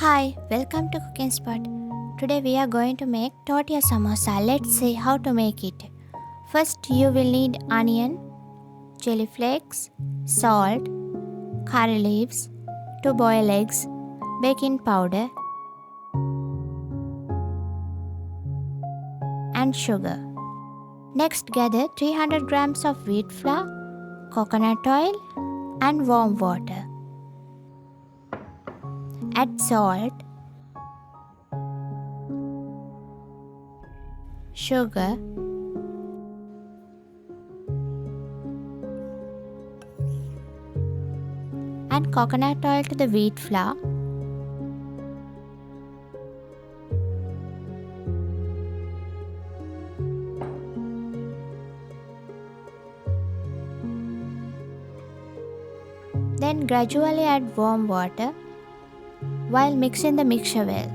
Hi, welcome to Cooking Spot. Today we are going to make tortilla samosa. Let's see how to make it. First you will need onion, chili flakes, salt, curry leaves, 2 boiled eggs, baking powder and sugar. Next gather 300 grams of wheat flour, coconut oil and warm water. Add salt, sugar, and coconut oil to the wheat flour. Then gradually add warm water while mixing the mixture well.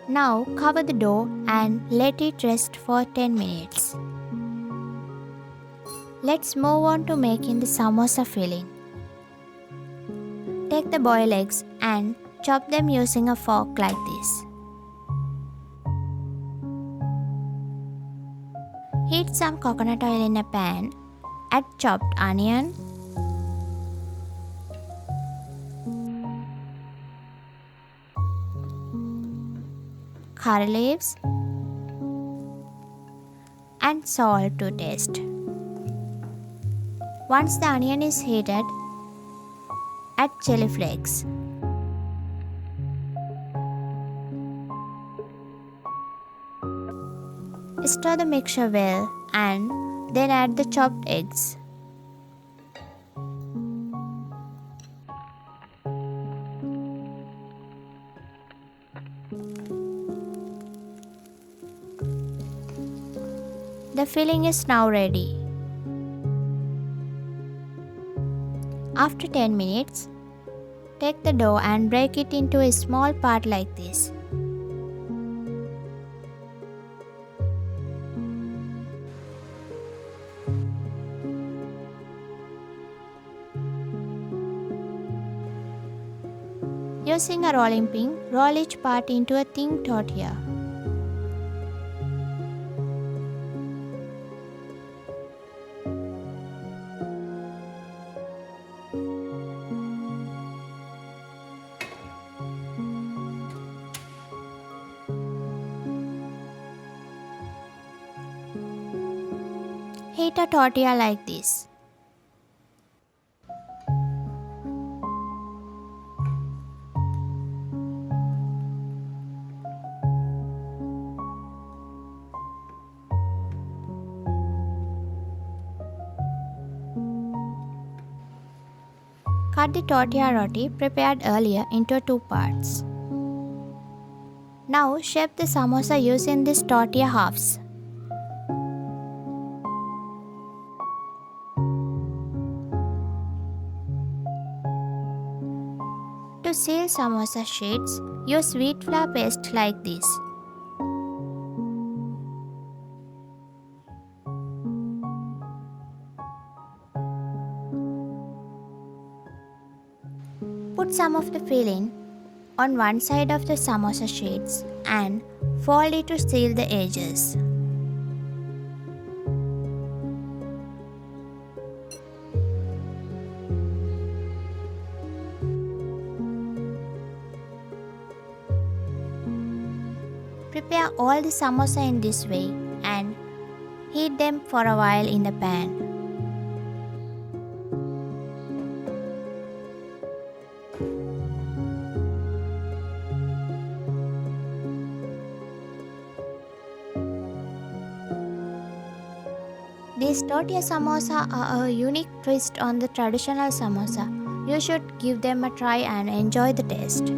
Now cover the dough and let it rest for 10 minutes. Let's move on to making the samosa filling. Take the boiled eggs and chop them using a fork like this. Heat some coconut oil in a pan. Add chopped onion, curry leaves and salt to taste. Once the onion is heated, add chili flakes. Stir the mixture well and then add the chopped eggs. The filling is now ready. After 10 minutes, take the dough and break it into a small part like this. Using a rolling pin, roll each part into a thin tortilla. Heat a tortilla like this. Cut the tortilla roti prepared earlier into 2 parts. Now shape the samosa using these tortilla halves. To seal samosa sheets, use wheat flour paste like this. Put some of the filling on one side of the samosa sheets and fold it to seal the edges. Prepare all the samosa in this way and heat them for a while in the pan. These tortilla samosa are a unique twist on the traditional samosa. You should give them a try and enjoy the taste.